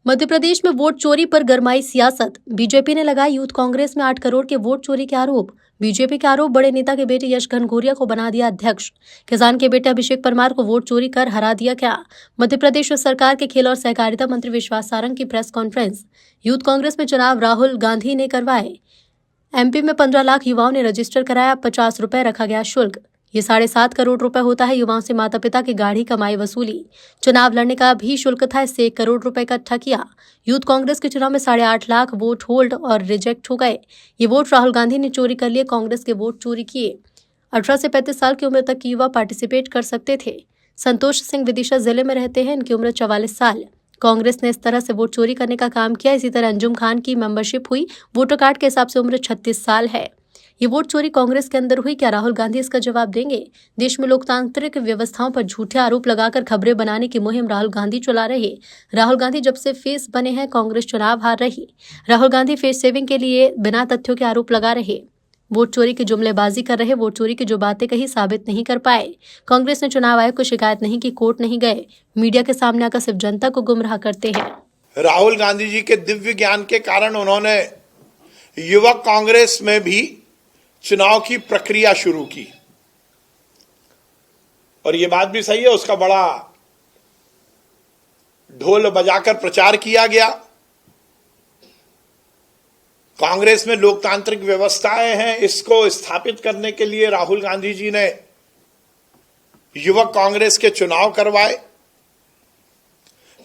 मध्य प्रदेश में वोट चोरी पर गरमाई सियासत। बीजेपी ने लगाए यूथ कांग्रेस में 8 करोड़ के वोट चोरी के आरोप। बीजेपी के आरोप, बड़े नेता के बेटे यश घनघोरिया को बना दिया अध्यक्ष। किसान के बेटे अभिषेक परमार को वोट चोरी कर हरा दिया क्या? मध्य प्रदेश सरकार के खेल और सहकारिता मंत्री विश्वास सारंग की प्रेस कॉन्फ्रेंस। यूथ कांग्रेस में चुनाव राहुल गांधी ने करवाए। एमपी में 15 लाख युवाओं ने रजिस्टर कराया, 50 रुपए रखा गया शुल्क। ये 7.5 करोड़ रुपए होता है युवाओं से माता पिता की गाढ़ी कमाई वसूली। चुनाव लड़ने का भी शुल्क था, इससे 1 करोड़ रुपए इकट्ठा किया। यूथ कांग्रेस के चुनाव में 8.5 लाख वोट होल्ड और रिजेक्ट हो गए। ये वोट राहुल गांधी ने चोरी कर लिए, कांग्रेस के वोट चोरी किए। 18 से 35 साल की उम्र तक के युवा पार्टिसिपेट कर सकते थे। संतोष सिंह विदिशा जिले में रहते हैं, इनकी उम्र 44 साल। कांग्रेस ने इस तरह से वोट चोरी करने का काम किया। इसी तरह अंजुम खान की मेंबरशिप हुई, वोटर कार्ड के हिसाब से उम्र 36 साल है। ये वोट चोरी कांग्रेस के अंदर हुई, क्या राहुल गांधी इसका जवाब देंगे? देश में लोकतांत्रिक व्यवस्थाओं पर झूठे आरोप लगाकर खबरें बनाने की मुहिम राहुल गांधी चला रहे। राहुल गांधी जब से फेस बने हैं, कांग्रेस चुनाव हार रही। राहुल गांधी फेस सेविंग के लिए बिना तथ्यों के आरोप लगा रहे, वोट चोरी की जुमलेबाजी कर रहे। वोट चोरी की जो बातें कही साबित नहीं कर पाए। कांग्रेस ने चुनाव आयोग को शिकायत नहीं की, कोर्ट नहीं गए, मीडिया के सामने आकर सिर्फ जनता को गुमराह करते हैं। राहुल गांधी जी के दिव्य ज्ञान के कारण उन्होंने युवक कांग्रेस में भी चुनाव की प्रक्रिया शुरू की, और यह बात भी सही है, उसका बड़ा ढोल बजाकर प्रचार किया गया। कांग्रेस में लोकतांत्रिक व्यवस्थाएं हैं, इसको स्थापित करने के लिए राहुल गांधी जी ने युवक कांग्रेस के चुनाव करवाए।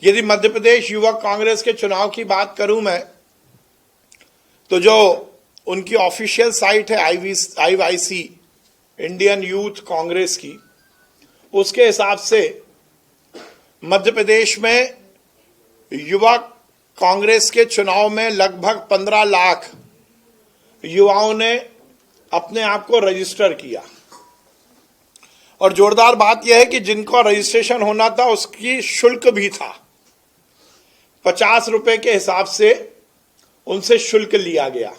यदि मध्य प्रदेश युवक कांग्रेस के चुनाव की बात करूं मैं, तो जो उनकी ऑफिशियल साइट है IYC, इंडियन यूथ कांग्रेस की, उसके हिसाब से मध्य प्रदेश में युवक कांग्रेस के चुनाव में लगभग 15 लाख युवाओं ने अपने आप को रजिस्टर किया। और जोरदार बात यह है कि जिनको रजिस्ट्रेशन होना था उसकी शुल्क भी था। 50 रुपए के हिसाब से उनसे शुल्क लिया गया।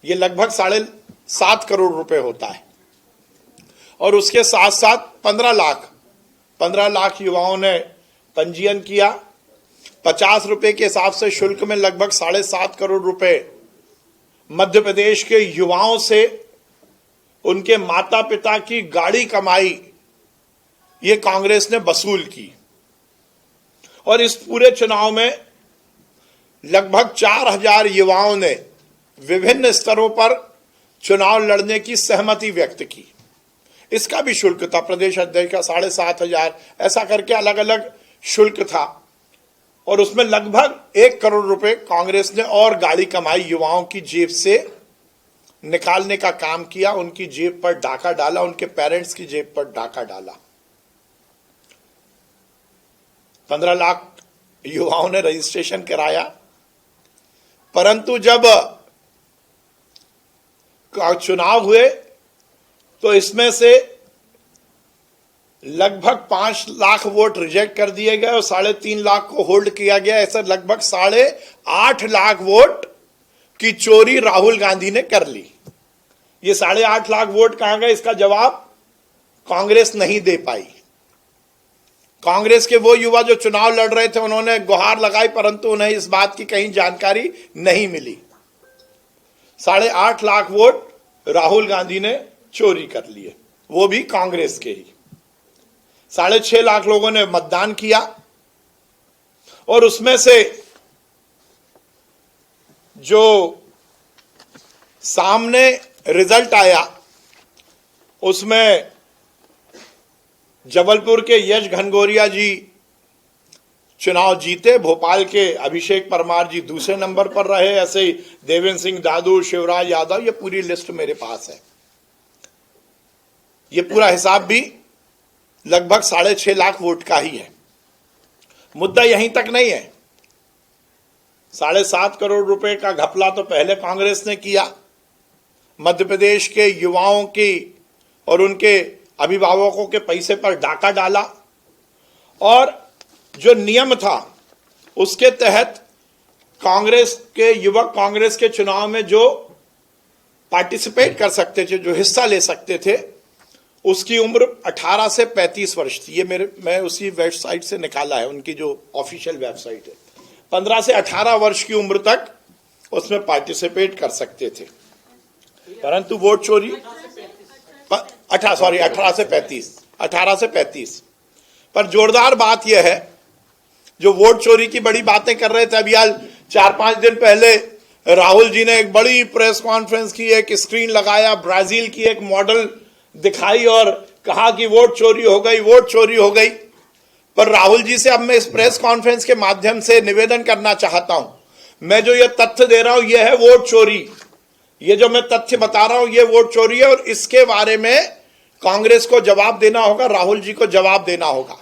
ये लगभग 7.5 करोड़ रुपए होता है। और उसके साथ साथ 15 लाख युवाओं ने पंजीयन किया। 50 रुपए के हिसाब से शुल्क में लगभग 7.5 करोड़ रुपए मध्य प्रदेश के युवाओं से उनके माता पिता की गाढ़ी कमाई ये कांग्रेस ने वसूल की। और इस पूरे चुनाव में लगभग 4000 युवाओं ने विभिन्न स्तरों पर चुनाव लड़ने की सहमति व्यक्त की। इसका भी शुल्क था, प्रदेश अध्यक्ष का 7,500, ऐसा करके अलग अलग शुल्क था। और उसमें लगभग 1 करोड़ रुपए कांग्रेस ने और गाड़ी कमाई युवाओं की जेब से निकालने का काम किया। उनकी जेब पर डाका डाला, उनके पेरेंट्स की जेब पर डाका डाला। 15 लाख युवाओं ने रजिस्ट्रेशन कराया, परंतु जब चुनाव हुए तो इसमें से लगभग 5 लाख वोट रिजेक्ट कर दिए गए और 3.5 लाख को होल्ड किया गया। ऐसा लगभग 8.5 लाख वोट की चोरी राहुल गांधी ने कर ली। ये 8.5 लाख वोट कहां गए, इसका जवाब कांग्रेस नहीं दे पाई। कांग्रेस के वो युवा जो चुनाव लड़ रहे थे उन्होंने गुहार लगाई, परंतु उन्हें इस बात की कहीं जानकारी नहीं मिली। 8.5 लाख वोट राहुल गांधी ने चोरी कर लिए, वो भी कांग्रेस के ही। 6.5 लाख लोगों ने मतदान किया और उसमें से जो सामने रिजल्ट आया उसमें जबलपुर के यश घनघोरिया जी चुनाव जीते, भोपाल के अभिषेक परमार जी दूसरे नंबर पर रहे, ऐसे ही देवेंद्र सिंह दादू, शिवराज यादव, ये पूरी लिस्ट मेरे पास है। ये पूरा हिसाब भी लगभग 6.5 लाख वोट का ही है। मुद्दा यहीं तक नहीं है। 7.5 करोड़ रुपए का घपला तो पहले कांग्रेस ने किया। मध्य प्रदेश के युवाओं की और उनके अभिभावकों के पैसे पर डाका डाला, और जो नियम था उसके तहत कांग्रेस के युवक कांग्रेस के चुनाव में जो पार्टिसिपेट कर सकते थे, जो हिस्सा ले सकते थे, उसकी उम्र 18 से 35 वर्ष थी। ये मैं उसी वेबसाइट से निकाला है, उनकी जो ऑफिशियल वेबसाइट है। 15 से 18 वर्ष की उम्र तक उसमें पार्टिसिपेट कर सकते थे, परंतु वोट चोरी 18 से 35। पर जोरदार बात यह है, जो वोट चोरी की बड़ी बातें कर रहे थे, अभी आज 4-5 दिन पहले राहुल जी ने एक बड़ी प्रेस कॉन्फ्रेंस की, एक स्क्रीन लगाया, ब्राजील की एक मॉडल दिखाई और कहा कि वोट चोरी हो गई, वोट चोरी हो गई। पर राहुल जी से अब मैं इस प्रेस कॉन्फ्रेंस के माध्यम से निवेदन करना चाहता हूं, मैं जो ये तथ्य दे रहा हूं यह है वोट चोरी। ये जो मैं तथ्य बता रहा हूं ये वोट चोरी है और इसके बारे में कांग्रेस को जवाब देना होगा, राहुल जी को जवाब देना होगा।